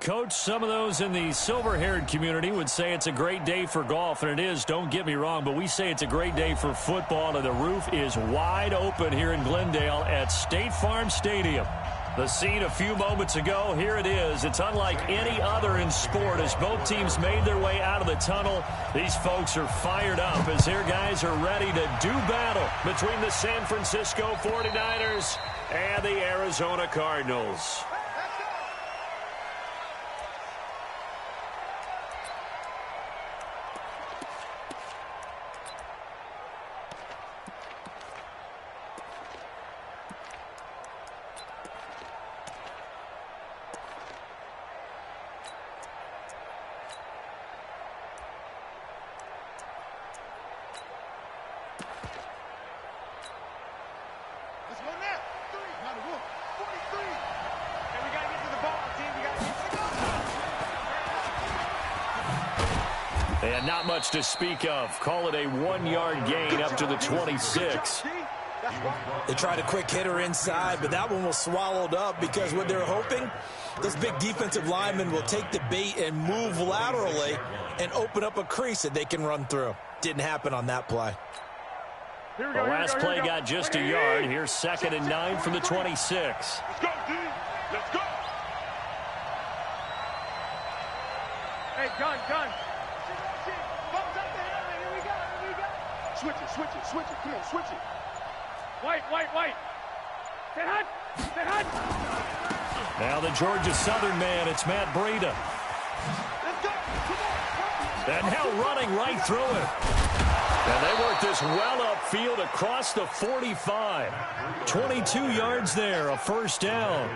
Coach, some of those in the silver-haired community would say it's a great day for golf, and it is, don't get me wrong, but we say it's a great day for football, and the roof is wide open here in Glendale at State Farm Stadium. The scene a few moments ago, here it is. It's unlike any other in sport as both teams made their way out of the tunnel. These folks are fired up as their guys are ready to do battle between the San Francisco 49ers and the Arizona Cardinals. And not much to speak of. Call it a 1-yard gain up to the 26. They tried a quick hitter inside, but that one was swallowed up because what they're hoping, those big defensive linemen will take the bait and move laterally and open up a crease that they can run through. Didn't happen on that play. The last play got just a yard. Here's 2nd and 9 from the 26. Let's go, D. Let's go. Hey, gun. Switch it. Come on, switch it. White. Stay hot. Now the Georgia Southern man, it's Matt Breida. Let's go. Come on. And now running right through it. And they work this well upfield across the 45. 22 yards there, a first down.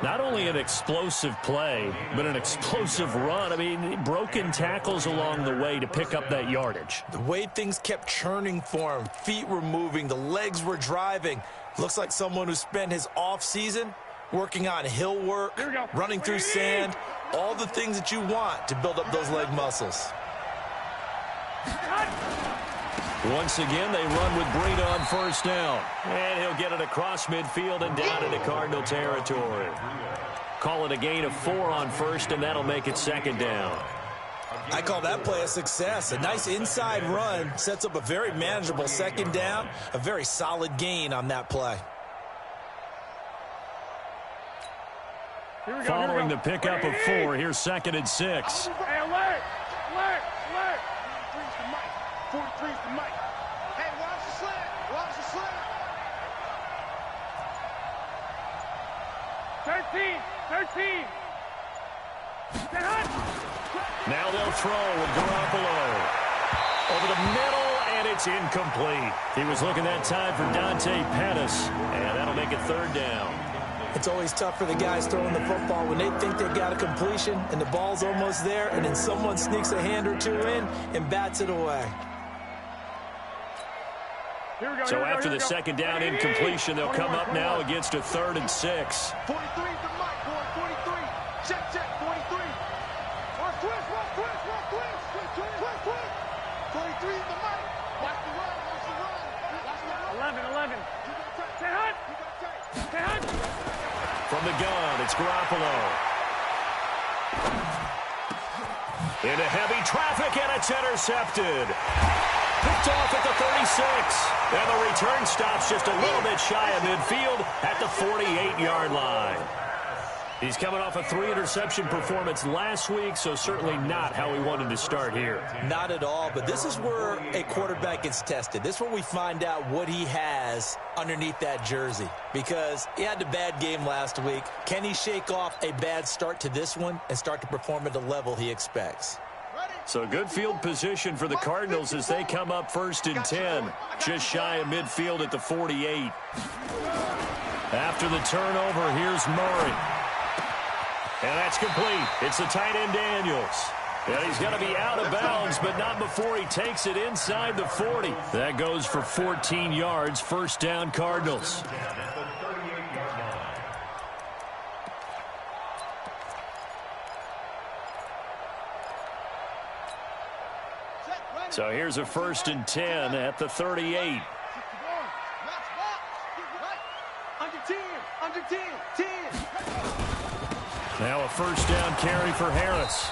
Not only an explosive play, but an explosive run. I mean, broken tackles along the way to pick up that yardage. The way things kept churning for him, feet were moving, the legs were driving. Looks like someone who spent his offseason working on hill work, running through sand, all the things that you want to build up those leg muscles. Once again, they run with Breida on first down. And he'll get it across midfield and down into Cardinal territory. Call it a gain of 4 on first, and that'll make it 2nd down. I call that play a success. A nice inside run sets up a very manageable 2nd down, a very solid gain on that play. Following the pickup of 4, here's 2nd and 6. Hey, alert. 43's the mic. Hey, watch the slant. 13. Now they'll throw with Garoppolo. Over the middle, and it's incomplete. He was looking that time for Dante Pettis, and that'll make it 3rd down. It's always tough for the guys throwing the football when they think they got a completion and the ball's almost there, and then someone sneaks a hand or two in and bats it away. So after the 2nd down incompletion, they'll come up now against a 3rd and 6. 43's the mic, boy. 43. Check. 43. Watch twist. 43's the mic. Watch the run. 11. Stay hot. From the gun, it's Garoppolo. Into heavy traffic, and it's intercepted. Picked off at the 36. And the return stops just a little bit shy of midfield at the 48-yard line. He's coming off a 3-interception performance last week, so certainly not how he wanted to start here. Not at all, but this is where a quarterback gets tested. This is where we find out what he has underneath that jersey, because he had a bad game last week. Can he shake off a bad start to this one and start to perform at the level he expects? So good field position for the Cardinals as they come up 1st and 10, just shy of midfield at the 48. After the turnover, here's Murray. And that's complete. It's the tight end Daniels. And he's going to be out of bounds, but not before he takes it inside the 40. That goes for 14 yards, 1st down Cardinals. So here's a 1st and 10 at the 38. Now a first down carry for Harris.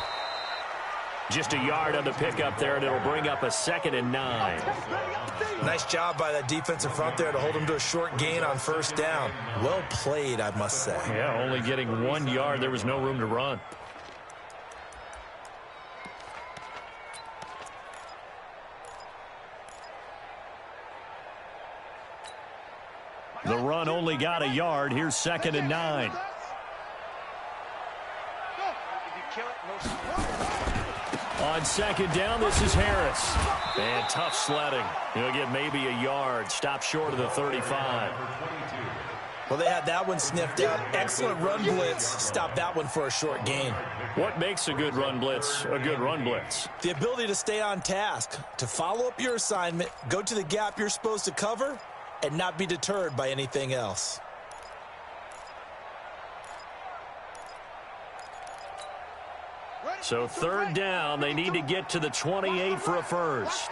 Just a yard on the pickup there, and it'll bring up a 2nd and 9. Nice job by that defensive front there to hold him to a short gain on first down. Well played, I must say. Yeah, only getting 1 yard. There was no room to run. The run only got a yard. Here's 2nd and 9. On 2nd down, this is Harris. And tough sledding. He'll get maybe a yard. Stop short of the 35. Well, they had that one sniffed out. Excellent run blitz. Stop that one for a short gain. What makes a good run blitz a good run blitz? The ability to stay on task, to follow up your assignment, go to the gap you're supposed to cover, and not be deterred by anything else. So 3rd down, they need to get to the 28 for a first.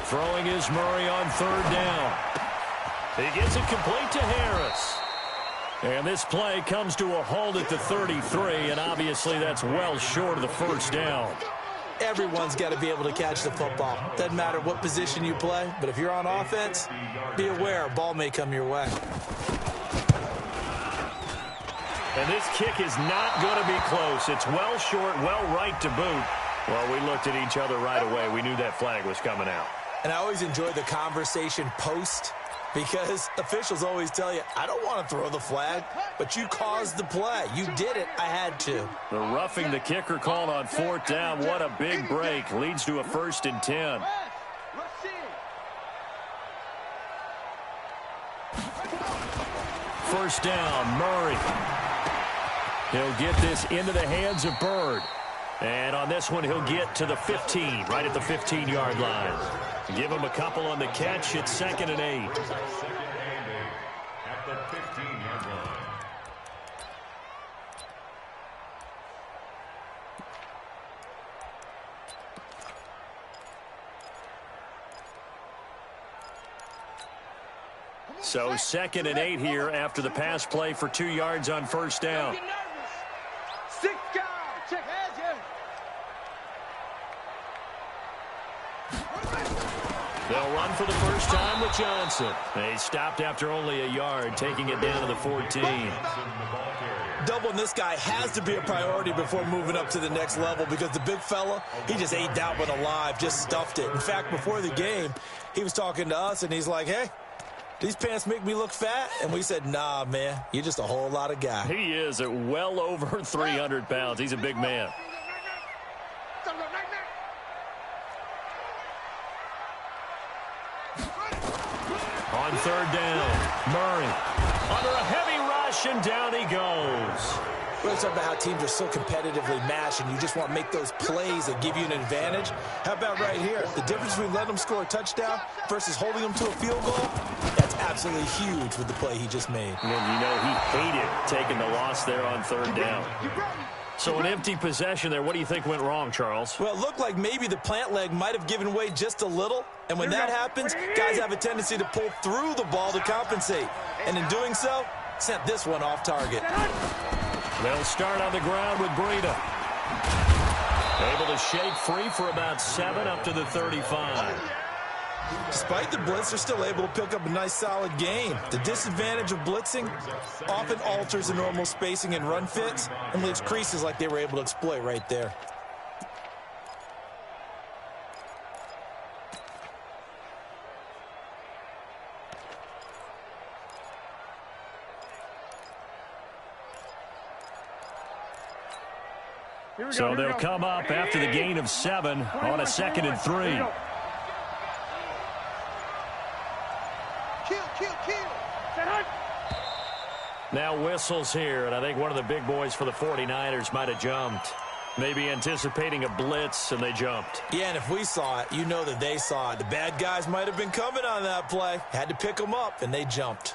Throwing is Murray on 3rd down. He gets it complete to Harris. And this play comes to a halt at the 33, and obviously that's well short of the first down. Everyone's got to be able to catch the football. Doesn't matter what position you play, but if you're on offense, be aware a ball may come your way. And this kick is not going to be close. It's well short, well right to boot. Well, we looked at each other right away. We knew that flag was coming out. And I always enjoy the conversation post, because officials always tell you, I don't want to throw the flag, but you caused the play. You did it. I had to. The roughing the kicker called on 4th down. What a big break. Leads to a 1st and 10. First down, Murray. He'll get this into the hands of Byrd. And on this one, he'll get to the 15, right at the 15-yard line. Give him a couple on the catch. It's 2nd and 8. At the 15-yard line. So 2nd and 8 here after the pass play for 2 yards on first down. They'll run for the first time with Johnson. They stopped after only a yard, taking it down to the 14. Doubling this guy has to be a priority before moving up to the next level, because the big fella, he just ate that one alive, just stuffed it. In fact, before the game, he was talking to us, and he's like, hey, these pants make me look fat? And we said, nah, man, you're just a whole lot of guy. He is at well over 300 pounds. He's a big man. On 3rd down, Murray under a heavy rush, and down he goes. We're talking about how teams are so competitively matched, and you just want to make those plays that give you an advantage. How about right here? The difference between letting them score a touchdown versus holding them to a field goal, that's absolutely huge with the play he just made. And you know he hated taking the loss there on 3rd down. So an empty possession there. What do you think went wrong, Charles? Well, it looked like maybe the plant leg might have given way just a little. And when that happens, guys have a tendency to pull through the ball to compensate. And in doing so, sent this one off target. They'll start on the ground with Breida. Able to shake free for about 7 up to the 35. Despite the blitz, they're still able to pick up a nice solid gain. The disadvantage of blitzing often alters the normal spacing and run fits and leaves creases like they were able to exploit right there. So they'll come up after the gain of 7 on a 2nd and 3. Now whistles here, and I think one of the big boys for the 49ers might have jumped. Maybe anticipating a blitz, and they jumped. Yeah, and if we saw it, you know that they saw it. The bad guys might have been coming on that play. Had to pick them up, and they jumped.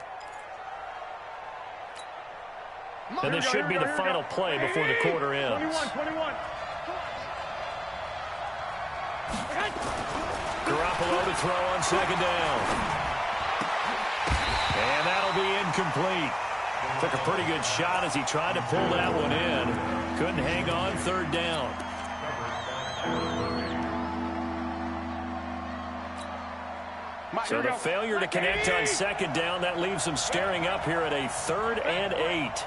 And this should be the final play before the quarter ends. 21. Garoppolo to throw on second down. And that'll be incomplete. Took a pretty good shot as he tried to pull that one in. Couldn't hang on third down. So the failure to connect on second down, that leaves him staring up here at a 3rd and 8.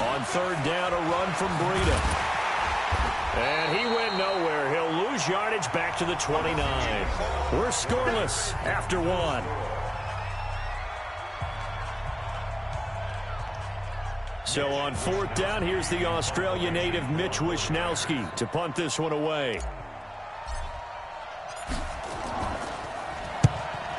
On third down, a run from Breida. And he went nowhere. He'll lose yardage back to the 29. We're scoreless after 1. So on 4th down, here's the Australia native Mitch Wishnowsky to punt this one away.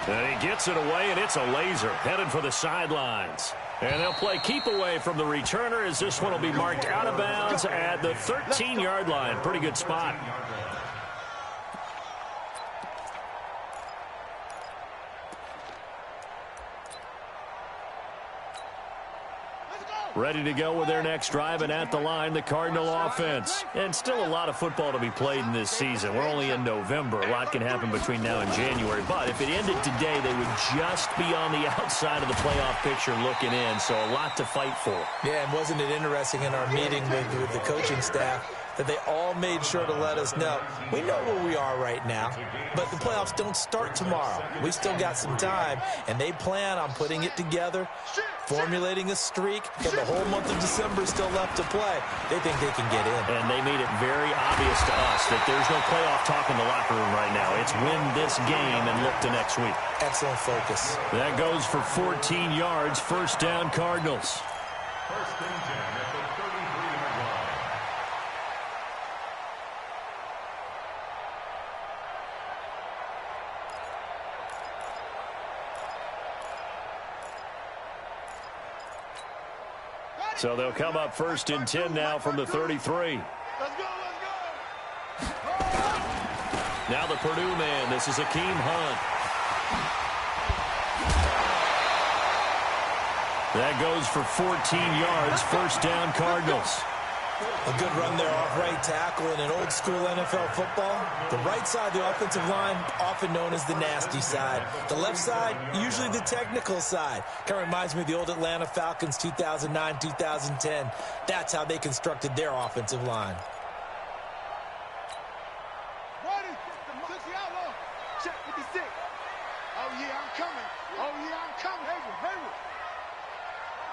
And he gets it away, and it's a laser headed for the sidelines. And they'll play keep away from the returner as this one will be marked out of bounds at the 13-yard line. Pretty good spot. Ready to go with their next drive, and at the line, the Cardinal offense. And still a lot of football to be played in this season. We're only in November. A lot can happen between now and January. But if it ended today, they would just be on the outside of the playoff picture looking in. So a lot to fight for. Yeah, and wasn't it interesting in our meeting with the coaching staff that they all made sure to let us know. We know where we are right now, but the playoffs don't start tomorrow. We still got some time, and they plan on putting it together, formulating a streak, and the whole month of December still left to play. They think they can get in. And they made it very obvious to us that there's no playoff talk in the locker room right now. It's win this game and look to next week. Excellent focus. That goes for 14 yards, first down Cardinals. First and 10 at the 33-yard line. So they'll come up first and 10 now from the 33. Let's go. Now the Purdue man. This is Akeem Hunt. That goes for 14 yards. First down Cardinals. A good run there off right tackle in an old school NFL football. The right side of the offensive line, often known as the nasty side. The left side, usually the technical side. Kind of reminds me of the old Atlanta Falcons 2009, 2010. That's how they constructed their offensive line. Check 56. Oh, yeah, I'm coming. Hayward.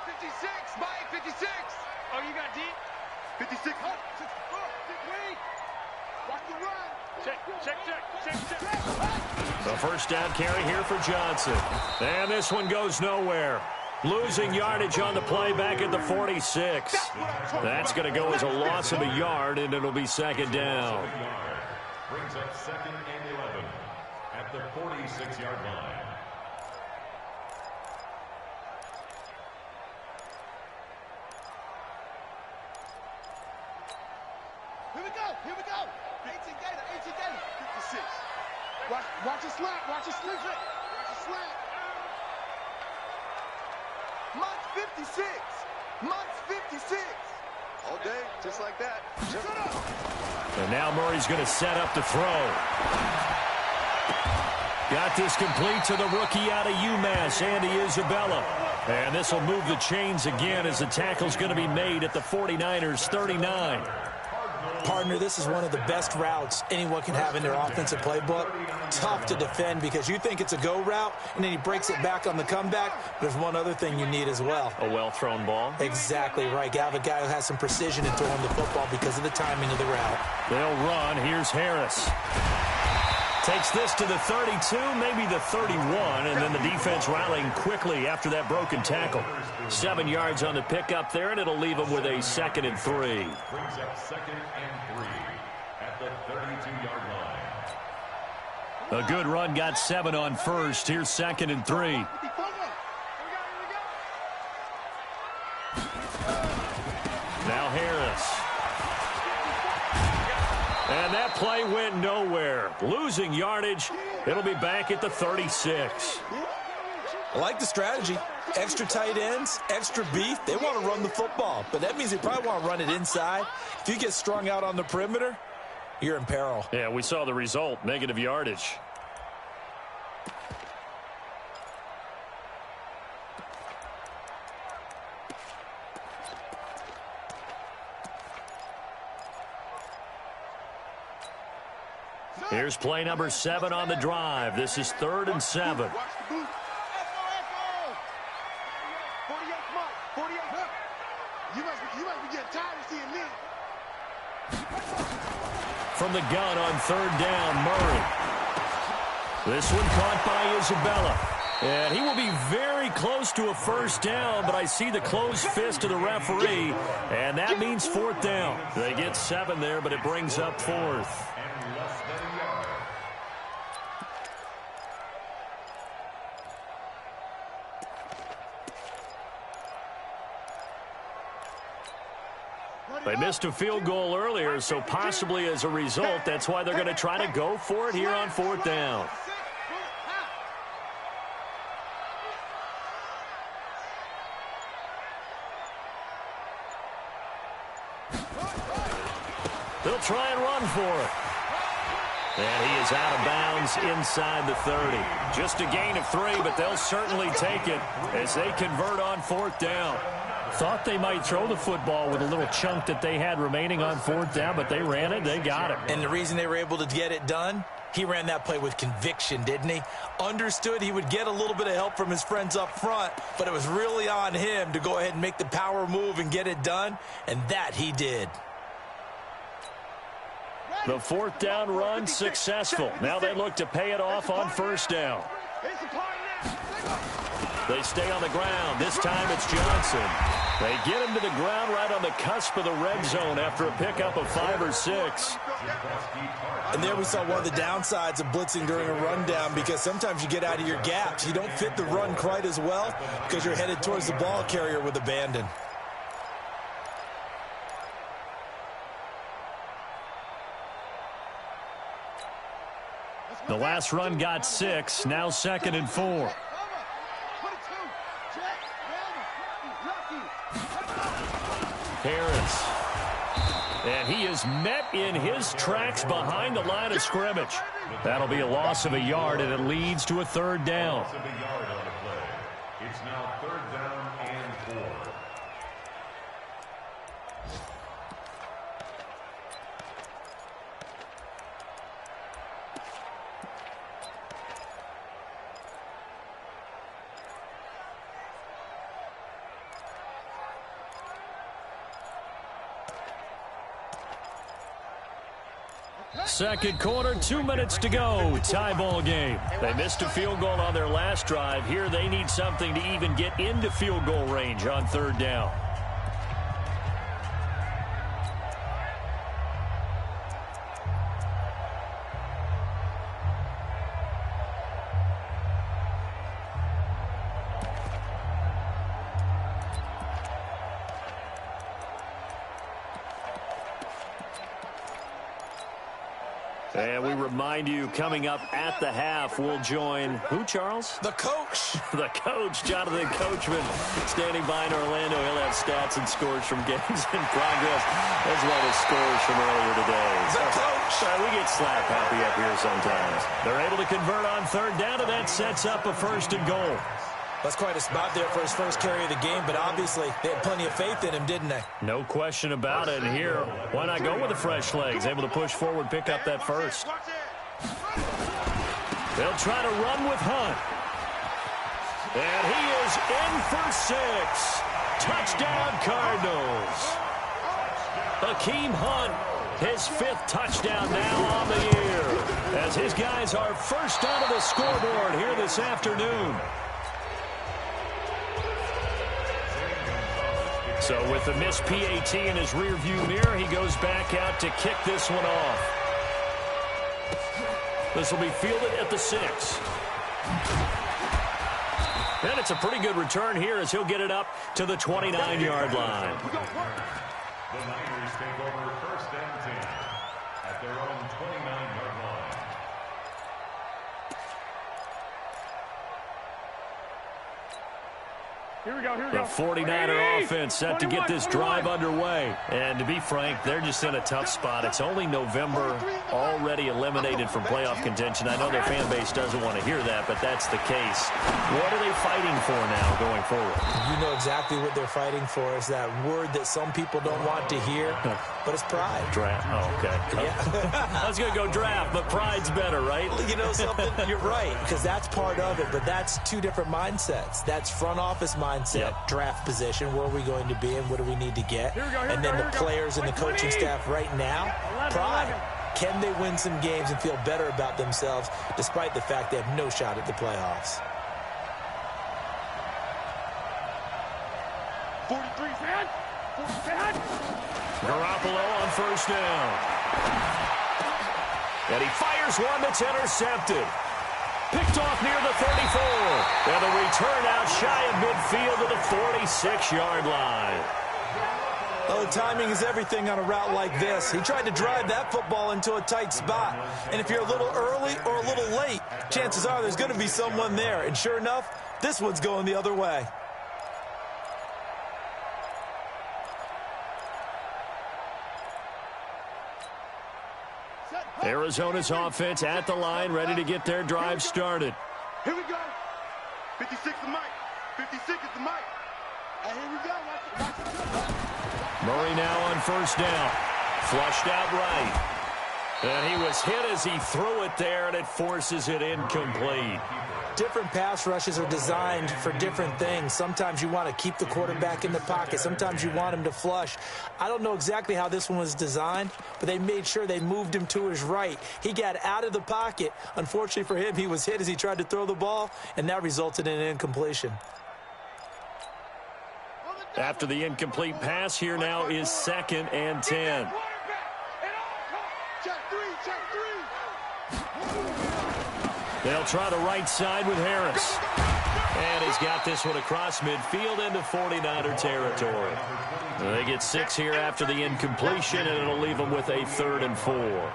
56. Mike, 56. Oh, you got deep? 56. Watch the run. Check. The first down carry here for Johnson. And this one goes nowhere. Losing yardage on the play back at the 46. That's going to go as a loss of a yard, and it'll be second down. Brings up 2nd and 11 at the 46-yard line. Here we go. 18 Gator. 56. Watch it slant. Watch it slant. Mott's 56. All day, just like that. Shut up. And now Murray's going to set up to throw. Got this complete to the rookie out of UMass, Andy Isabella. And this will move the chains again as the tackle's going to be made at the 49ers 39. Partner, this is one of the best routes anyone can have in their offensive playbook. Tough to defend because you think it's a go route, and then he breaks it back on the comeback. There's one other thing you need as well. A well-thrown ball. Exactly right. You have a guy who has some precision in throwing the football because of the timing of the route. They'll run. Here's Harris. Takes this to the 32, maybe the 31, and then the defense rallying quickly after that broken tackle. 7 yards on the pickup there, and it'll leave them with a 2nd and 3. Brings up 2nd and 3 at the 32-yard line. A good run, got 7 on first. Here's 2nd and 3. Now Harris. And that play went nowhere. Losing yardage. It'll be back at the 36. I like the strategy. Extra tight ends, extra beef, they want to run the football. But that means they probably want to run it inside. If you get strung out on the perimeter, you're in peril. Yeah, we saw the result, negative yardage. Here's play number 7 on the drive. This is 3rd and 7. Watch the boot. 48 mark. 48. You must be getting tired of seeing me. From the gun on 3rd down, Murray. This one caught by Isabella. And he will be very close to a first down, but I see the closed fist of the referee, and that means 4th down. They get 7 there, but it brings up 4th. They missed a field goal earlier, so possibly as a result, that's why they're going to try to go for it here on 4th down. They'll try and run for it. And he is out of bounds inside the 30. Just a gain of 3, but they'll certainly take it as they convert on 4th down. Thought they might throw the football with a little chunk that they had remaining on 4th down, but they ran it, they got it. And the reason they were able to get it done, he ran that play with conviction, didn't he? Understood he would get a little bit of help from his friends up front, but it was really on him to go ahead and make the power move and get it done, and that he did. The 4th down run successful. Now they look to pay it off on 1st down. They stay on the ground. This time it's Johnson. They get him to the ground right on the cusp of the red zone after a pickup of 5 or 6. And there we saw one of the downsides of blitzing during a rundown, because sometimes you get out of your gaps. You don't fit the run quite as well because you're headed towards the ball carrier with abandon. The last run got 6. Now 2nd and 4. Harris. And he is met in his tracks behind the line of scrimmage. That'll be a loss of a yard, and it leads to a 3rd down. It's now 3rd down and 4. Second quarter, 2 minutes to go. Tie ball game. They missed a field goal on their last drive. Here they need something to even get into field goal range on 3rd down. And we remind you, coming up at the half, we'll join who, Charles? The coach. The coach, Jonathan Coachman, standing by in Orlando. He'll have stats and scores from games in progress, as well as scores from earlier today. The coach. We get slap happy up here sometimes. They're able to convert on 3rd down, and that sets up a 1st and goal. That's quite a spot there for his first carry of the game, but obviously they had plenty of faith in him, didn't they? No question about it. And here, why not go with the fresh legs? Able to push forward, pick up that 1st. They'll try to run with Hunt. And he is in for 6. Touchdown, Cardinals. Hakeem Hunt, his 5th touchdown now on the year, as his guys are first onto the scoreboard here this afternoon. So with the missed PAT in his rearview mirror, he goes back out to kick this one off. This will be fielded at the 6. And it's a pretty good return here as he'll get it up to the 29-yard line. The Niners take over 1st and 10 at their own 29-yard line. The 49er offense set to get this drive underway. And to be frank, they're just in a tough spot. It's only November, already eliminated from playoff contention. I know their fan base doesn't want to hear that, but that's the case. What are they fighting for now going forward? You know exactly what they're fighting for. Is that word that some people don't want to hear, but it's pride. Draft. Oh, okay. Yeah. I was going to go draft, but pride's better, right? You know something? You're right, because that's part of it, but that's two different mindsets. That's front office mindset, draft position, where are we going to be and what do we need to get? And then the players and the coaching staff right now, pride. Can they win some games and feel better about themselves despite the fact they have no shot at the playoffs? 43, man. 47. Garoppolo on first down. And he fires one that's intercepted. Picked off near the 34. And the return out shy of midfield to the 46-yard line. Oh, the timing is everything on a route like this. He tried to drive that football into a tight spot. And if you're a little early or a little late, chances are there's going to be someone there. And sure enough, this one's going the other way. Arizona's offense at the line, ready to get their drive started. Here we go. 56 is Mike. 56 is the Mike. And here we go. Watch it. Murray now on first down. Flushed out right. And he was hit as he threw it there, and it forces it incomplete. Different pass rushes are designed for different things. Sometimes you want to keep the quarterback in the pocket. Sometimes you want him to flush. I don't know exactly how this one was designed, but they made sure they moved him to his right. He got out of the pocket. Unfortunately for him, he was hit as he tried to throw the ball, and that resulted in an incompletion. After the incomplete pass, here now is 2nd and 10. Check three. They'll try the right side with Harris. And he's got this one across midfield into 49er territory. They get 6 here after the incompletion, and it'll leave them with a 3rd and 4.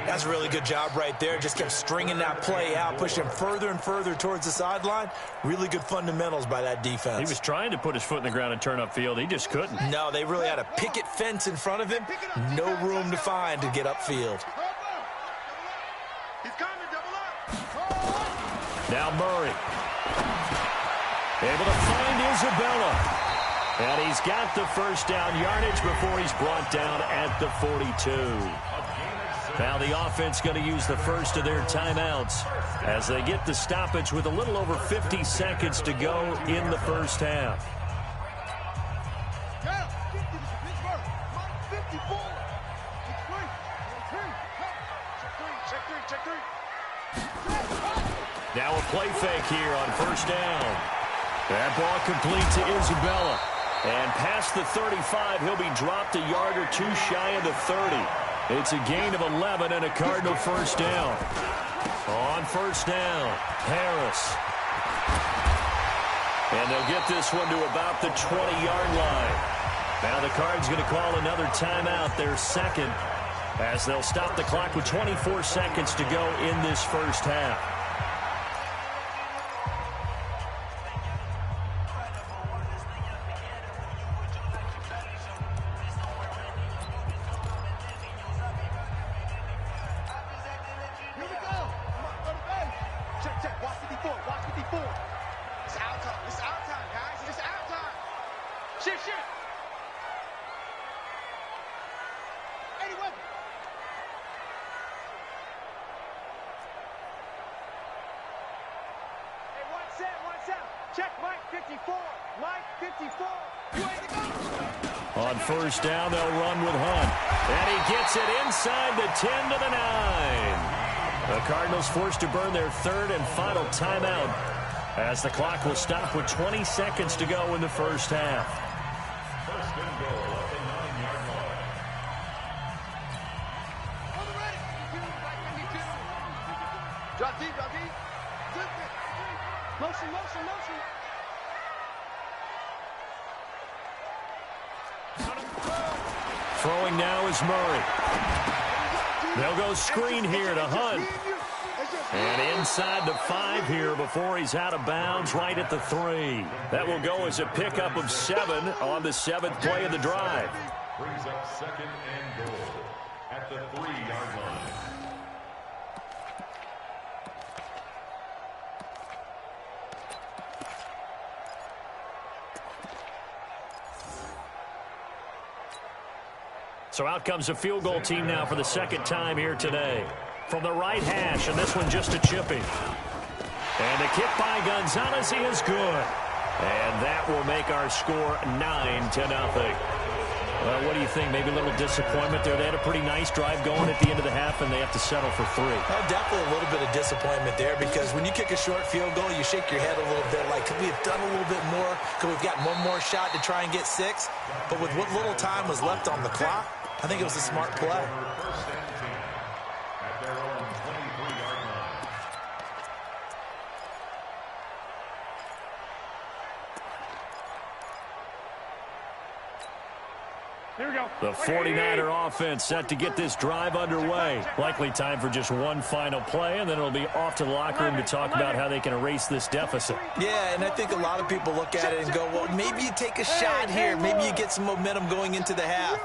That's a really good job right there. Just kept stringing that play out, pushing him further and further towards the sideline. Really good fundamentals by that defense. He was trying to put his foot in the ground and turn upfield. He just couldn't. No, they really had a picket fence in front of him. No room to find to get upfield. He's coming, double up. Now Murray. Able to find Isabella. And he's got the first down yardage before he's brought down at the 42. Now the offense going to use the first of their timeouts as they get the stoppage with a little over 50 seconds to go in the first half. Now a play fake here on first down. That ball complete to Isabella. And past the 35, he'll be dropped a yard or two shy of the 30. It's a gain of 11 and a Cardinal first down. On first down, Harris. And they'll get this one to about the 20-yard line. Now the Cards going to call another timeout, their second, as they'll stop the clock with 24 seconds to go in this first half. On first down, they'll run with Hunt. And he gets it inside the 10 to the 9. The Cardinals forced to burn their third and final timeout as the clock will stop with 20 seconds to go in the first half. First and goal at the 9-yard line. Drop deep. Motion. Throwing now is Murray. They'll go screen here to Hunt. And inside the 5 here before he's out of bounds right at the 3. That will go as a pickup of 7 on the 7th play of the drive. Brings up 2nd and goal at the 3-yard line. So out comes a field goal team now for the 2nd time here today. From the right hash, and this one just a chipping. And the kick by Gonzalez is good. And that will make our score 9-0. Well, what do you think? Maybe a little disappointment there. They had a pretty nice drive going at the end of the half, and they have to settle for 3. Well, definitely a little bit of disappointment there, because when you kick a short field goal, you shake your head a little bit like, could we have done a little bit more? Could we have gotten one more shot to try and get 6? But with what little time was left on the clock, I think it was a smart play. First and 10 at their own 23-yard line. Here we go. The 49er offense set to get this drive underway. Likely time for just one final play, and then it'll be off to the locker room to talk about how they can erase this deficit. Yeah, and I think a lot of people look at it and go, well, maybe you take a shot here. Maybe you get some momentum going into the half.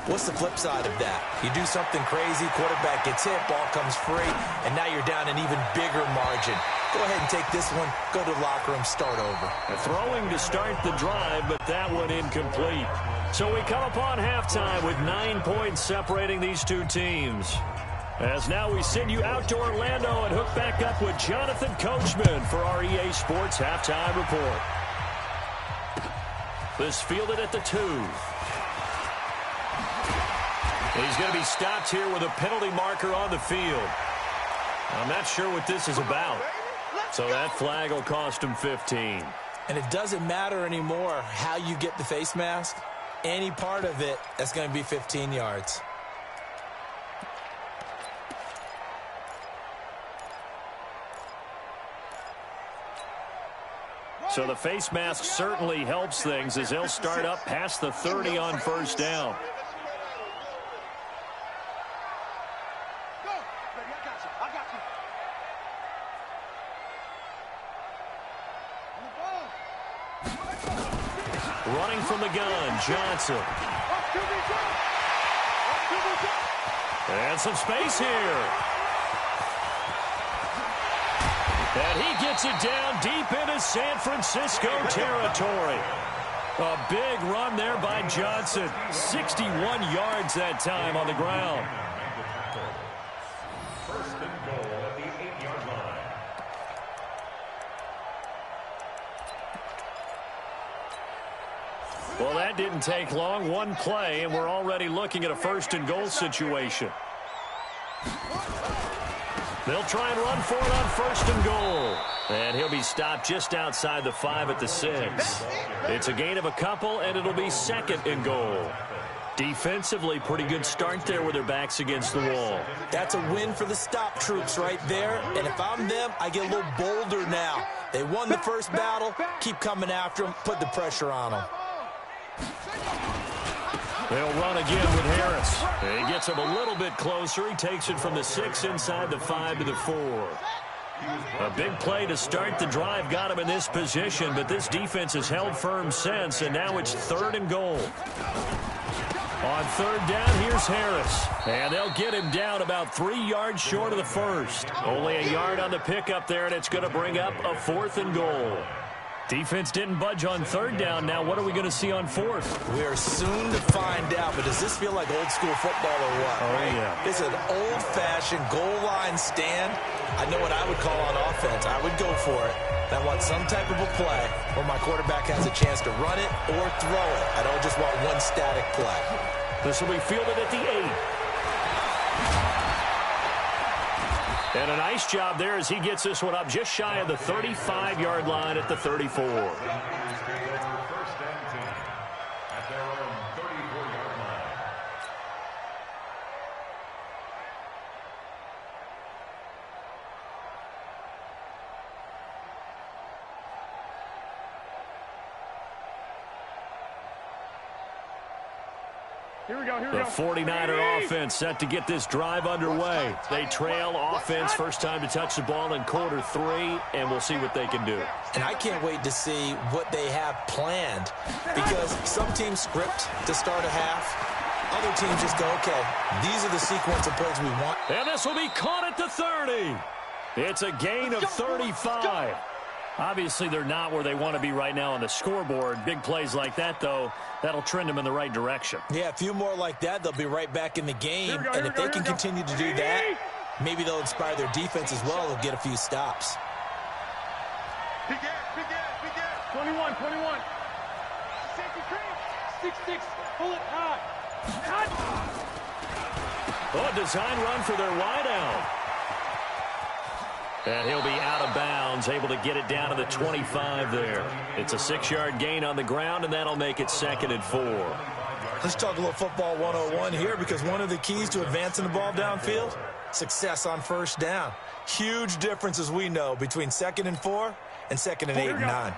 What's the flip side of that? You do something crazy, quarterback gets hit, ball comes free, and now you're down an even bigger margin. Go ahead and take this one, go to the locker room, start over. Throwing to start the drive, but that one incomplete. So we come upon halftime with 9 points separating these two teams. As now we send you out to Orlando and hook back up with Jonathan Coachman for our EA Sports Halftime Report. This fielded at the 2. He's going to be stopped here with a penalty marker on the field. I'm not sure what this is about. So that flag will cost him 15. And it doesn't matter anymore how you get the face mask. Any part of it, that's going to be 15 yards. So the face mask certainly helps things as they'll start up past the 30 on first down. Running from the gun, Johnson. And some space here. And he gets it down deep into San Francisco territory. A big run there by Johnson. 61 yards that time on the ground. First and goal at the 8-yard line. Well, that didn't take long. One play, and we're already looking at a first and goal situation. They'll try and run for it on first and goal. And he'll be stopped just outside the 5 at the 6. It's a gain of a couple, and it'll be 2nd and goal. Defensively, pretty good start there with their backs against the wall. That's a win for the stop troops right there. And if I'm them, I get a little bolder now. They won the first battle. Keep coming after them. Put the pressure on them. They'll run again with Harris. He gets him a little bit closer. He takes it from the 6 inside the 5 to the 4. A big play to start the drive got him in this position, but this defense has held firm since, and now it's 3rd and goal. On 3rd down, here's Harris. And they'll get him down about 3 yards short of the first. Only a yard on the pickup there, and it's going to bring up a 4th and goal. Defense didn't budge on 3rd down. Now what are we going to see on 4th? We are soon to find out, but does this feel like old school football or what? Oh, right? Yeah. It's an old-fashioned goal line stand. I know what I would call on offense. I would go for it. I want some type of a play where my quarterback has a chance to run it or throw it. I don't just want one static play. This will be fielded at the 8. And a nice job there as he gets this one up just shy of the 35-yard line at the 34. First and 10 at their own 34-yard line. The 49er offense set to get this drive underway. They trail offense first time to touch the ball in quarter 3, and we'll see what they can do. And I can't wait to see what they have planned, because some teams script to start a half. Other teams just go, okay, these are the sequence of plays we want. And this will be caught at the 30. It's a gain of 35. Obviously, they're not where they want to be right now on the scoreboard. Big plays like that, though, that'll trend them in the right direction. Yeah, a few more like that, they'll be right back in the game. And if they can continue to do that, maybe they'll inspire their defense as well and get a few stops. Big gap. 21. 6-6. Pull it high. Oh, design run for their wideout. And he'll be out of bounds, able to get it down to the 25 there. It's a 6-yard gain on the ground, and that'll make it 2nd and 4. Let's talk a little football 101 here, because one of the keys to advancing the ball downfield, success on first down. Huge difference, as we know, between 2nd and 4 and 2nd and 8 and 9.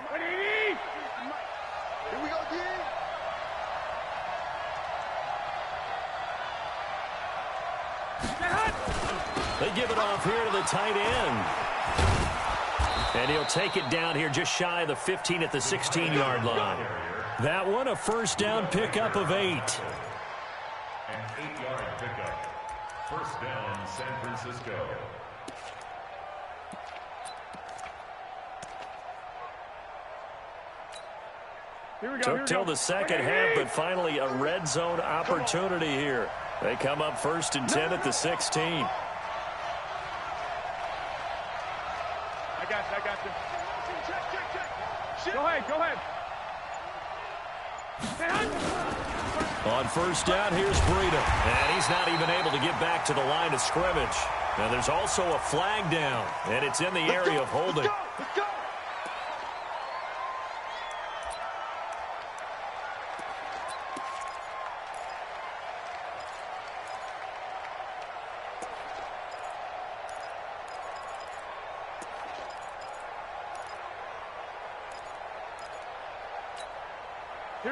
Here we go, They give it off here to the tight end. And he'll take it down here just shy of the 15 at the 16-yard line. That one, a first down pickup of 8. An 8-yard pickup. First down, San Francisco. Took till the second half, but finally a red zone opportunity here. They come up 1st and 10 at the 16. I got you. Check. Go ahead. On first down, here's Breida. And he's not even able to get back to the line of scrimmage. Now there's also a flag down, and it's in the area of holding. Let's go.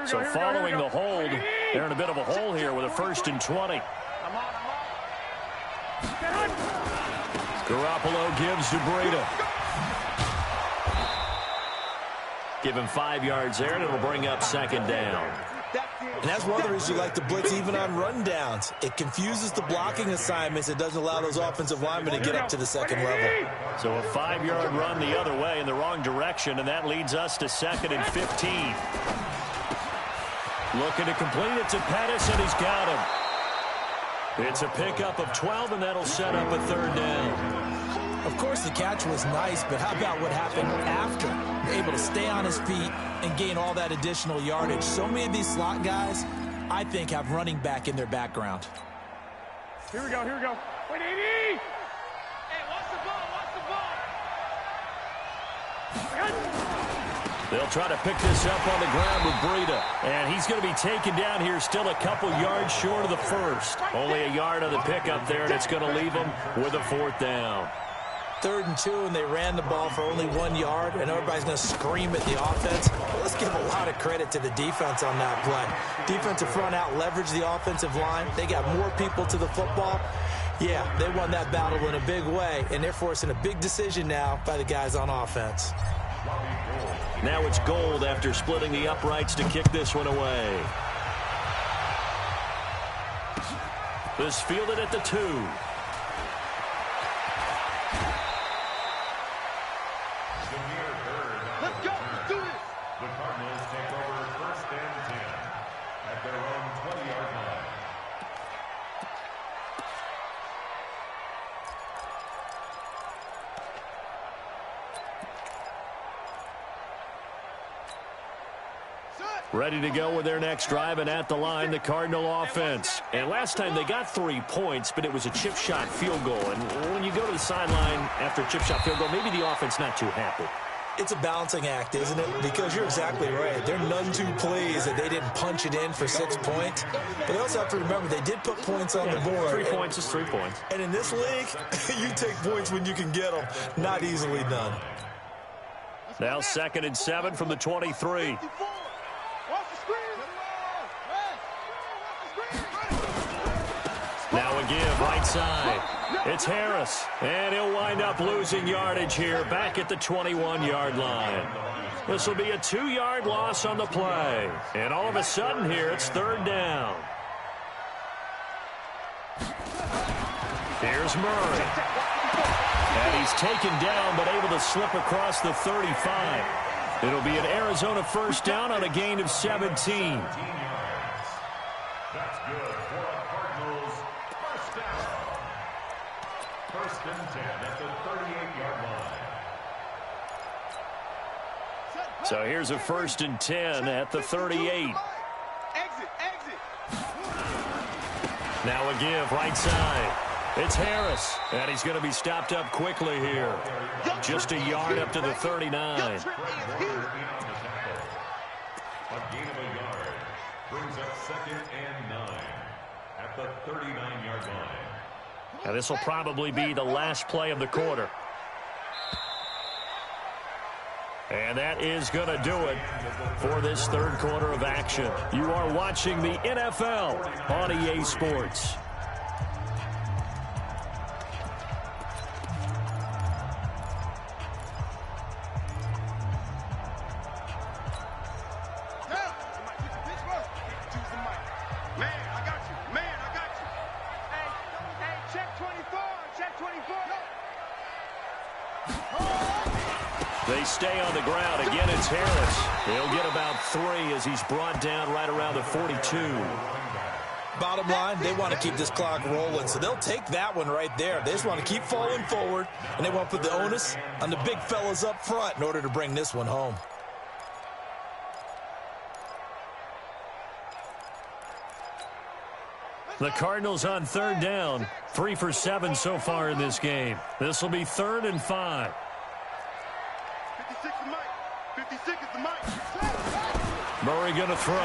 So following the hold, they're in a bit of a hole here with a 1st and 20. Garoppolo gives to Breida. Give him 5 yards there, and it'll bring up 2nd down. And that's one of the reasons you like to blitz even on rundowns. It confuses the blocking assignments. It doesn't allow those offensive linemen to get up to the 2nd level. So a 5-yard run the other way in the wrong direction, and that leads us to 2nd and 15. Looking to complete it to Pettis, and he's got him. It's a pickup of 12, and that'll set up a 3rd down. Of course, the catch was nice, but how about what happened after? Able to stay on his feet and gain all that additional yardage. So many of these slot guys, I think, have running back in their background. Here we go. Wait, 80! Hey, watch the ball. They'll try to pick this up on the ground with Breida. And he's going to be taken down here still a couple yards short of the 1st. Only a yard on the pickup there, and it's going to leave him with a 4th down. 3rd and 2, and they ran the ball for only 1 yard, and everybody's going to scream at the offense. Well, let's give a lot of credit to the defense on that play. Defensive front out leveraged the offensive line. They got more people to the football. Yeah, they won that battle in a big way, and they're forcing a big decision now by the guys on offense. Now it's Gold after splitting the uprights to kick this one away. This fielded at the 2. Let's go. Do this. The Cardinals take over 1st and 10 at their own 20-yard line. Ready to go with their next drive, and at the line, the Cardinal offense. And last time they got 3 points, but it was a chip shot field goal. And when you go to the sideline after a chip shot field goal, maybe the offense not too happy. It's a balancing act, isn't it? Because you're exactly right. They're none too pleased that they didn't punch it in for 6 points. But they also have to remember they did put points on the board. 3 points is 3 points. And in this league, you take points when you can get them. Not easily done. Now 2nd and 7 from the 23. Watch the screen. Watch the screen. Now a give, right side. It's Harris, and he'll wind up losing yardage here back at the 21-yard line. This will be a 2-yard loss on the play. And all of a sudden here, it's 3rd down. Here's Murray. And he's taken down, but able to slip across the 35. It'll be an Arizona 1st down on a gain of 17. That's good for a Cardinals 1st down. 1st and 10 at the 38-yard line. So here's a 1st and 10 at the 38. Exit. Now a give, right side. It's Harris, and he's going to be stopped up quickly here. Just a yard up to the 39. A gain of a yard brings up 2nd and 9 at the 39-yard line. Now this will probably be the last play of the quarter. And that is going to do it for this 3rd quarter of action. You are watching the NFL on EA Sports. They stay on the ground. Again, it's Harris. He'll get about 3 as he's brought down right around the 42. Bottom line, they want to keep this clock rolling, so they'll take that one right there. They just want to keep falling forward, and they want to put the onus on the big fellas up front in order to bring this one home. The Cardinals on 3rd down, 3 for 7 so far in this game. This will be 3rd and 5. 56 is Mike. 56 is the Mike. Murray going to throw.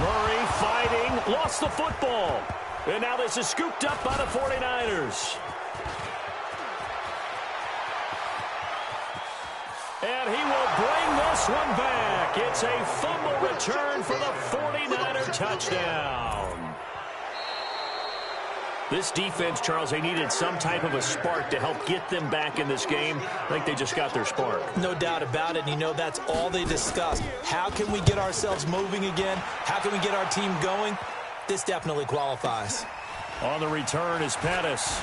Murray fighting, lost the football. And now this is scooped up by the 49ers. And he will bring this one back. It's a fumble return for the 49er touchdown. This defense, Charles, they needed some type of a spark to help get them back in this game. I think they just got their spark. No doubt about it. And you know, that's all they discussed. How can we get ourselves moving again? How can we get our team going? This definitely qualifies. On the return is Pettis.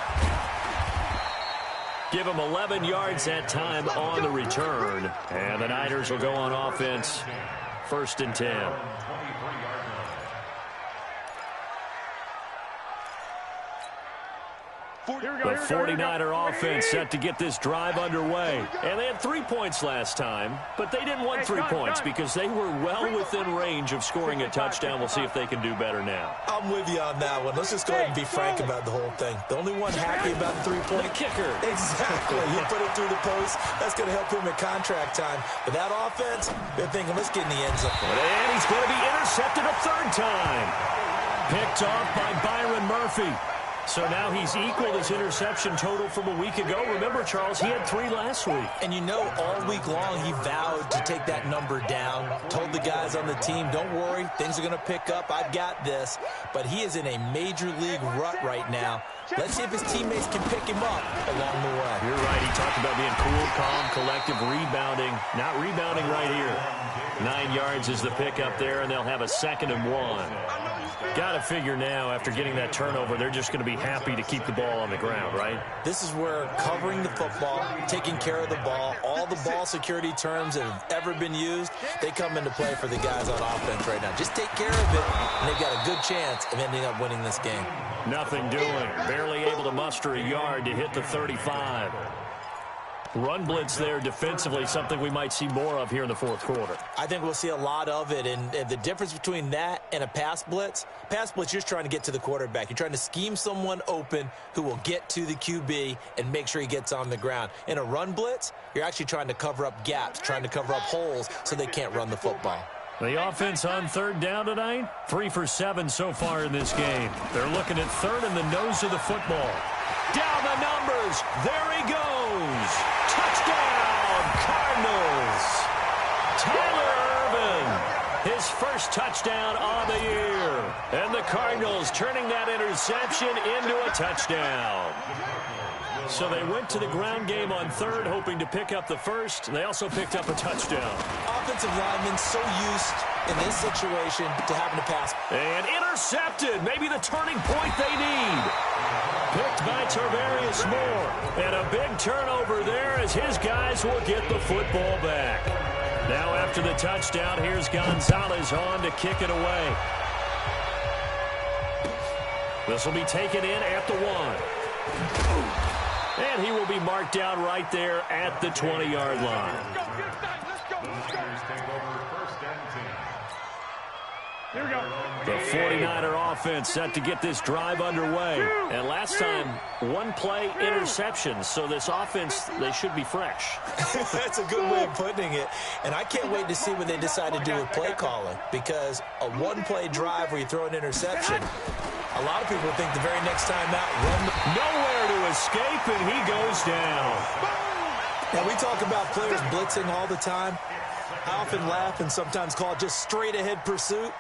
Give him 11 yards that time on the return. And the Niners will go on offense. 1st and 10. The 49er offense set to get this drive underway. And they had 3 points last time, but they didn't want 3 points because they were well within range of scoring a touchdown. We'll see if they can do better now. I'm with you on that one. Let's just go ahead and be frank about the whole thing. The only one happy about the 3-point The kicker. Exactly. He put it through the post. That's going to help him at contract time. But that offense, they're thinking, let's get in the end zone. And he's going to be intercepted a 3rd time. Picked off by Byron Murphy. So now he's equaled his interception total from a week ago. Remember, Charles, he had 3 last week. And you know, all week long he vowed to take that number down. Told the guys on the team, don't worry, things are going to pick up. I've got this. But he is in a major league rut right now. Let's see if his teammates can pick him up along the way. You're right. He talked about being cool, calm, collective, rebounding. Not rebounding right here. 9 yards is the pickup there, and they'll have a 2nd and 1. Got to figure now, after getting that turnover, they're just going to be happy to keep the ball on the ground, right? This is where covering the football, taking care of the ball, all the ball security terms that have ever been used, they come into play for the guys on offense right now. Just take care of it, and they've got a good chance of ending up winning this game. Nothing doing. Barely able to muster a yard to hit the 35. Run blitz there defensively, something we might see more of here in the 4th quarter. I think we'll see a lot of it, and the difference between that and a pass blitz, you're just trying to get to the quarterback. You're trying to scheme someone open who will get to the QB and make sure he gets on the ground. In a run blitz, you're actually trying to cover up gaps, trying to cover up holes so they can't run the football. The offense on 3rd down tonight, 3 for 7 so far in this game. They're looking at 3rd in the nose of the football. Down the numbers. There he goes. Touchdown, Cardinals. Tyler Ervin, his first touchdown on the year. And the Cardinals turning that interception into a touchdown. So they went to the ground game on third, hoping to pick up the first. They also picked up a touchdown. Offensive linemen so used in this situation to having to pass. And intercepted. Maybe the turning point they need. Picked by Tarvarius Moore. And a big turnover there as his guys will get the football back. Now after the touchdown, here's Gonzalez on to kick it away. This will be taken in at the 1. And he will be marked down right there at the 20-yard line. Here we go. The 49er offense set to get this drive underway. And last time, one-play interception. So this offense, they should be fresh. That's a good way of putting it. And I can't wait to see what they decide to do with play calling. Because a one-play drive where you throw an interception, a lot of people think the very next time out, nowhere to escape, and he goes down. Now, we talk about players blitzing all the time. I often laugh and sometimes call it just straight-ahead pursuit.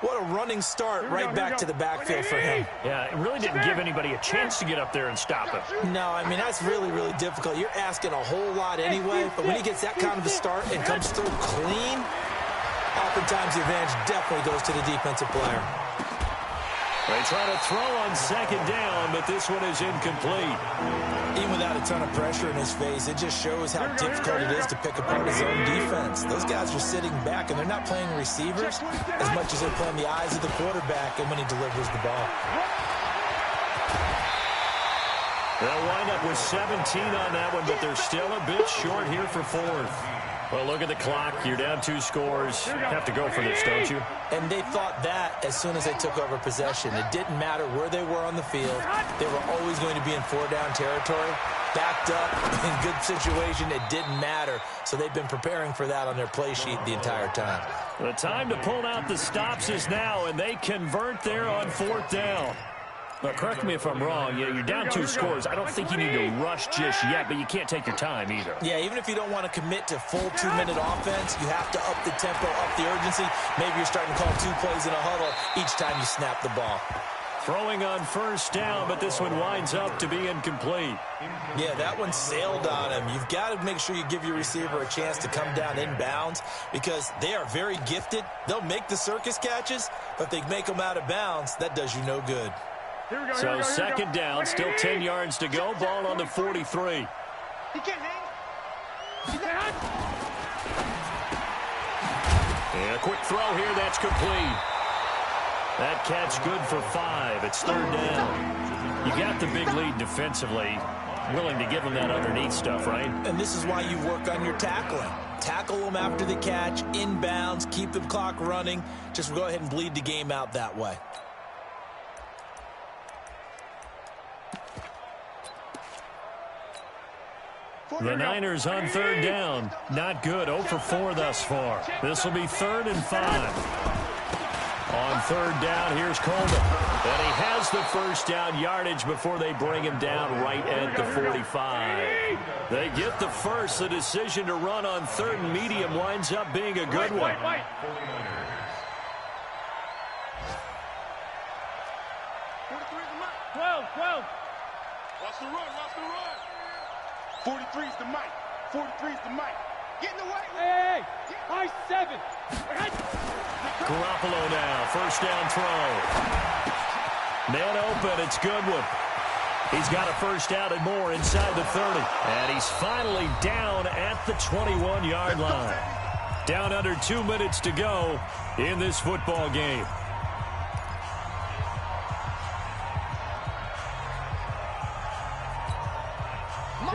What a running start right back to the backfield for him. Yeah, it really didn't give anybody a chance to get up there and stop him. No, I mean, that's really, really difficult. You're asking a whole lot anyway, but when he gets that kind of a start and comes through clean, oftentimes the advantage definitely goes to the defensive player. They try to throw on second down, but this one is incomplete. Even without a ton of pressure in his face, it just shows how difficult it is to pick apart his own defense. Those guys are sitting back, and they're not playing receivers as much as they're playing the eyes of the quarterback and when he delivers the ball. They'll wind up with 17 on that one, but they're still a bit short here for fourth. Well, look at the clock. You're down 2 scores. Have to go for this, don't you? And they thought that as soon as they took over possession. It didn't matter where they were on the field. They were always going to be in 4-down territory. Backed up, in good situation, it didn't matter. So they've been preparing for that on their play sheet the entire time. The time to pull out the stops is now, and they convert there on 4th down. Now, correct me if I'm wrong. You're down 2 scores. I don't think you need to rush just yet, but you can't take your time either. Yeah, even if you don't want to commit to full 2-minute offense, you have to up the tempo, up the urgency. Maybe you're starting to call 2 plays in a huddle each time you snap the ball. Throwing on 1st down, but this one winds up to be incomplete. Yeah, that one sailed on him. You've got to make sure you give your receiver a chance to come down inbounds because they are very gifted. They'll make the circus catches, but if they make them out of bounds, that does you no good. So second down, still 10 yards to go. Ball on the 43. He can't hang. And a quick throw here, that's complete. That catch good for 5. It's 3rd down. You got the big lead defensively. Willing to give them that underneath stuff, right? And this is why you work on your tackling. Tackle them after the catch, inbounds, keep the clock running. Just go ahead and bleed the game out that way. The Niners on 3rd down. Not good. 0 for 4 thus far. This will be 3rd and 5. On 3rd down, here's Coleman. And he has the 1st down yardage before they bring him down right at the 45. They get the first. The decision to run on 3rd and medium winds up being a good one. 12. Watch the run. 43's the mic. 43's the mic. Get in the way. Hey, high 7. Garoppolo now, 1st down throw. Man open, it's Goodwin. He's got a 1st down and more inside the 30. And he's finally down at the 21-yard line. Down under 2 minutes to go in this football game.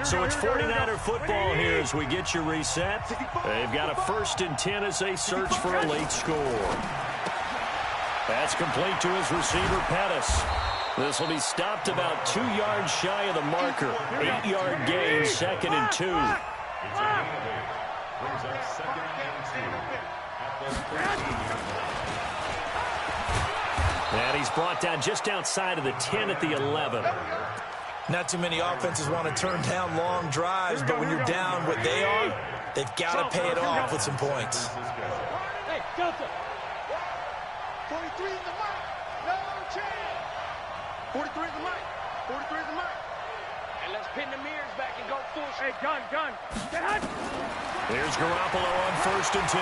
So it's 49er football here as we get you reset. They've got a 1st and 10 as they search for a late score. That's complete to his receiver, Pettis. This will be stopped about 2 yards shy of the marker. 8-yard gain, 2nd and 2. And he's brought down just outside of the 10 at the 11. Not too many offenses want to turn down long drives, but when you're down what they are, they've got to pay it off with some points. Hey, Delta. 43 is the mic. No chance. 43 is the mic. 43 is the mic. And let's pin the mirrors back and go full. Hey, gun. Get hot. Here's Garoppolo on 1st and 10.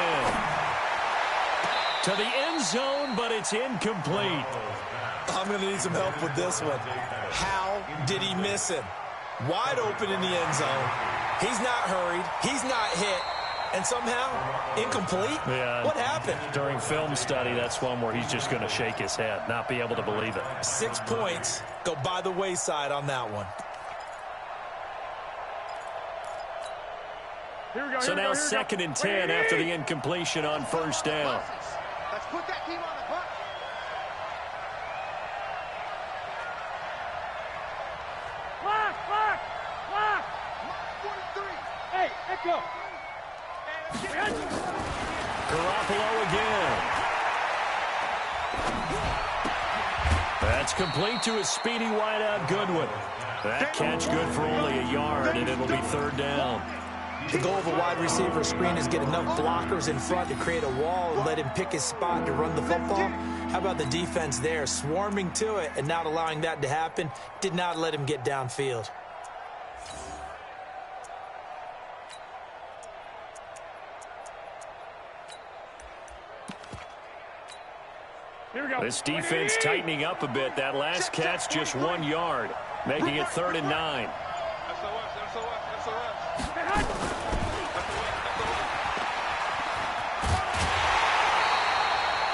To the end zone, but it's incomplete. I'm going to need some help with this one. How did he miss him? Wide open in the end zone. He's not hurried. He's not hit. And somehow, incomplete? Yeah. What happened? During film study, that's one where he's just going to shake his head, not be able to believe it. 6 points go by the wayside on that one. Here we go. So now 2nd and 10 after the incompletion on 1st down. Let's put that team on the bus. Lock. 43. Hey, Echo. Garoppolo again. That's complete to his speedy wideout Goodwin. That catch good for only a yard, and it'll be 3rd down. The goal of a wide receiver screen is get enough blockers in front to create a wall and let him pick his spot to run the football. How about the defense there, swarming to it and not allowing that to happen? Did not let him get downfield. Here we go. This defense tightening up a bit. That last catch just 1 yard, making it 3rd and 9.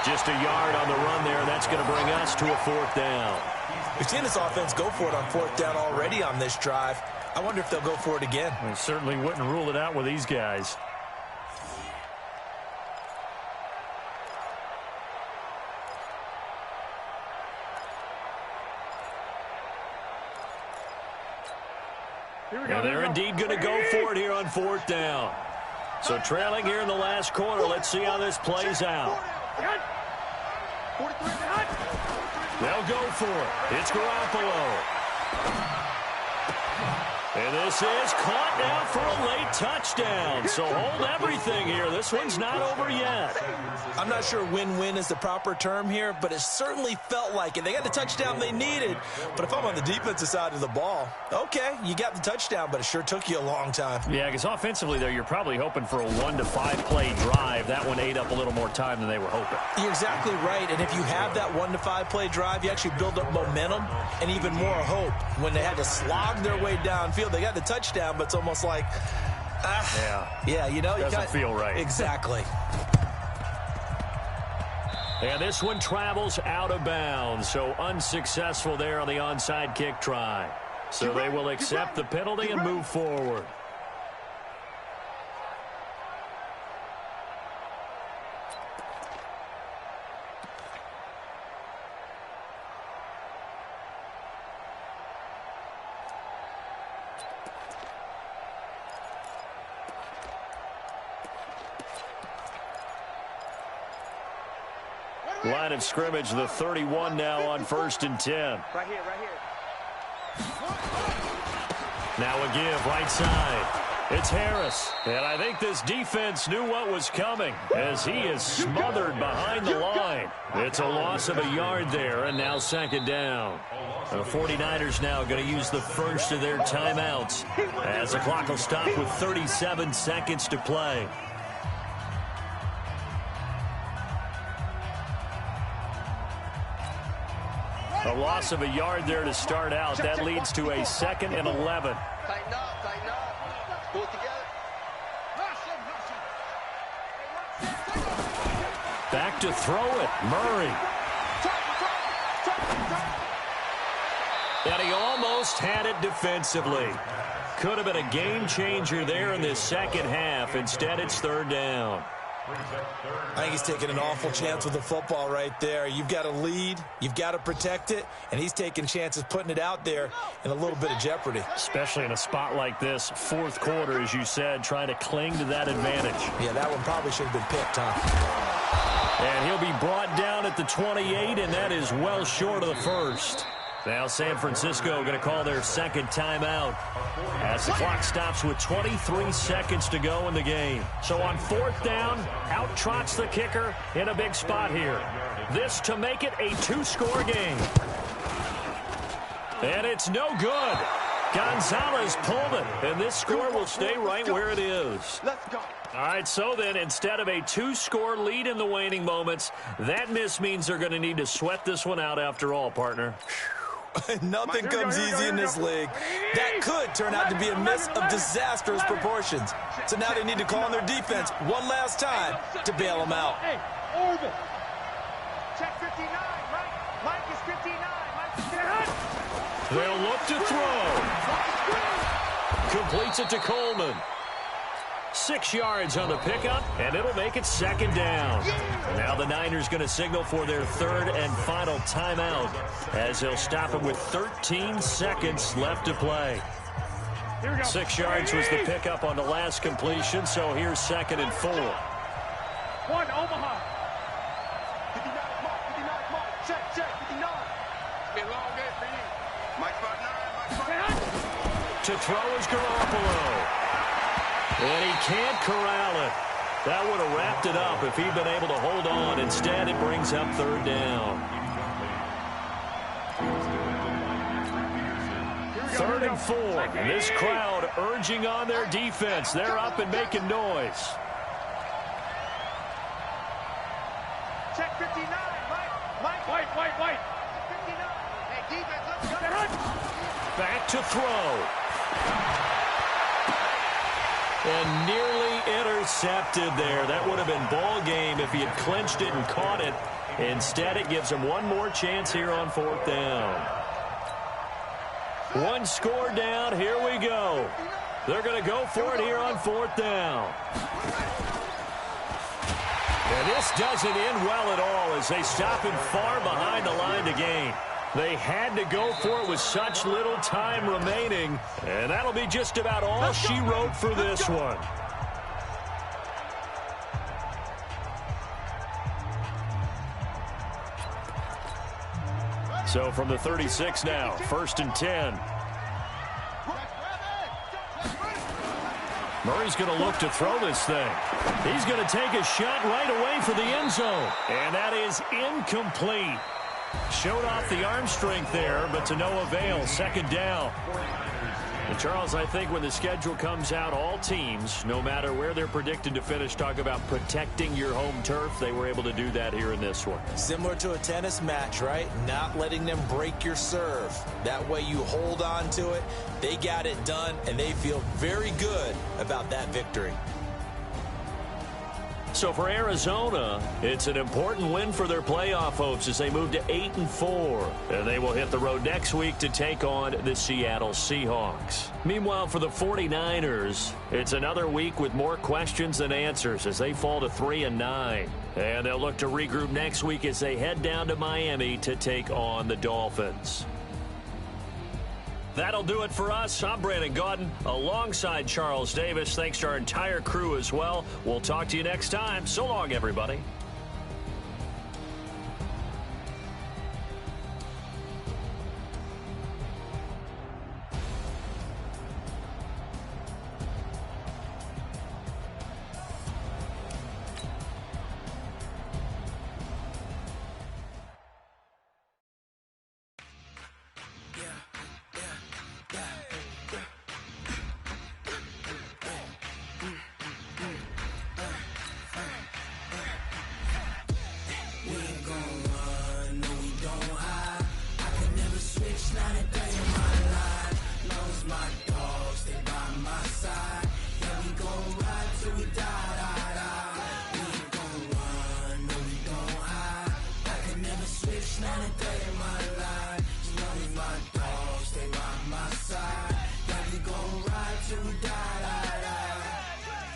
Just a yard on the run there. That's going to bring us to a 4th down. We've seen this offense go for it on 4th down already on this drive. I wonder if they'll go for it again. We certainly wouldn't rule it out with these guys. And they're indeed going to go for it here on 4th down. So trailing here in the last quarter. Let's see how this plays out. They'll go for it. It's Garoppolo. And this is caught now for a late touchdown. So hold everything here. This one's not over yet. I'm not sure win-win is the proper term here, but it certainly felt like it. They got the touchdown they needed, but if I'm on the defensive side of the ball, okay, you got the touchdown, but it sure took you a long time. Yeah, because offensively there, you're probably hoping for a 1 to 5 play drive. That one ate up a little more time than they were hoping. You're exactly right, and if you have that 1 to 5 play drive, you actually build up momentum and even more hope. When they had to slog their way downfield, they got the touchdown, but it's almost like, yeah, you know, doesn't feel right. Exactly. And this one travels out of bounds, so unsuccessful there on the onside kick try. So they will accept the penalty and move forward. Line of scrimmage, the 31 now on 1st and 10. Right here. Now a give, right side. It's Harris. And I think this defense knew what was coming as he is smothered behind the line. It's a loss of a yard there, and now 2nd down. The 49ers now going to use the first of their timeouts as the clock will stop with 37 seconds to play. A loss of a yard there to start out. That leads to a 2nd and 11. Tighten up. Pull it together. Back to throw it. Murray. And he almost had it defensively. Could have been a game changer there in this second half. Instead, it's 3rd down. I think he's taking an awful chance with the football right there. You've got to lead, you've got to protect it, and he's taking chances putting it out there in a little bit of jeopardy. Especially in a spot like this, 4th quarter, as you said, trying to cling to that advantage. Yeah, that one probably should have been picked, huh? And he'll be brought down at the 28, and that is well short of the first. Now San Francisco going to call their second timeout as the clock stops with 23 seconds to go in the game. So on fourth down, out trots the kicker in a big spot here. This to make it a two-score game. And it's no good. Gonzalez pulled it, and this score will stay right where it is. Let's go. All right, so then instead of a two-score lead in the waning moments, that miss means they're going to need to sweat this one out after all, partner. Nothing comes easy in this league. That could turn out to be a miss of disastrous proportions. So now they need to call on their defense one last time to bail them out. Hey, Orville. Check 59, right? Mike is 59. Mike is 59. They'll look to throw. Completes it to Coleman. 6 yards on the pickup, and it'll make it second down. Now the Niners going to signal for their third and final timeout as they'll stop it with 13 seconds left to play. 6 yards was the pickup on the last completion, so here's 2nd and 4. 1, Omaha. 59, Mark, 59, Mark. Check, 59. It's been a long day for you. Mike spot 9, Mike spot 9. To throw is Garoppolo. And he can't corral it. That would have wrapped it up if he'd been able to hold on. Instead, it brings up third down. 3rd and 4. And this crowd urging on their defense. They're up and making noise. Check 59, Mike. White. 59. Hey, defense, let's go. Back to throw. And nearly intercepted there. That would have been ball game if he had clinched it and caught it. Instead, it gives him one more chance here on 4th down. One score down. Here we go. They're going to go for it here on 4th down. And this doesn't end well at all as they stop him far behind the line to gain. They had to go for it with such little time remaining, and that'll be just about all she wrote for this one. So from the 36 now, 1st and 10. Murray's going to look to throw this thing. He's going to take a shot right away for the end zone, and that is incomplete. Showed off the arm strength there, but to no avail. 2nd down. And Charles, I think when the schedule comes out, all teams, no matter where they're predicted to finish, talk about protecting your home turf. They were able to do that here in this one. Similar to a tennis match, right? Not letting them break your serve. That way you hold on to it. They got it done, and they feel very good about that victory. So for Arizona, it's an important win for their playoff hopes as they move to 8-4. And they will hit the road next week to take on the Seattle Seahawks. Meanwhile, for the 49ers, it's another week with more questions than answers as they fall to 3-9. And they'll look to regroup next week as they head down to Miami to take on the Dolphins. That'll do it for us. I'm Brandon Gaudin alongside Charles Davis. Thanks to our entire crew as well. We'll talk to you next time. So long, everybody.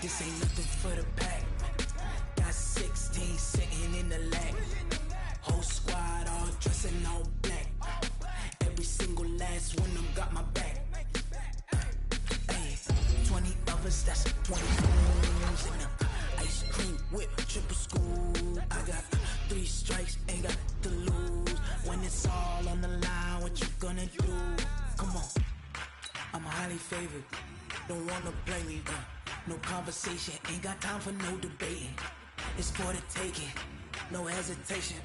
This ain't nothing for the pack. Got 16 sitting in the lag. Whole squad all dressing all black. Every single last one of them got my back. Hey, 20 of us, that's 20 rooms in the ice cream whip, triple scoop. I got 3 strikes, ain't got to lose. When it's all on the line with what you gonna do? Come on, I'm highly favored. Don't wanna play me, no conversation. Ain't got time for no debating. It's for the taking, no hesitation.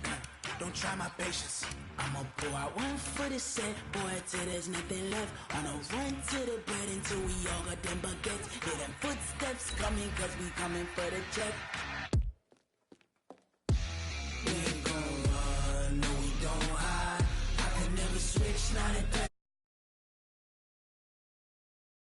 Don't try my patience. I'ma pull out one for the set, boy, till there's nothing left. On a run to the bread until we all got them baguettes. Hear them footsteps coming, cause we coming for the check.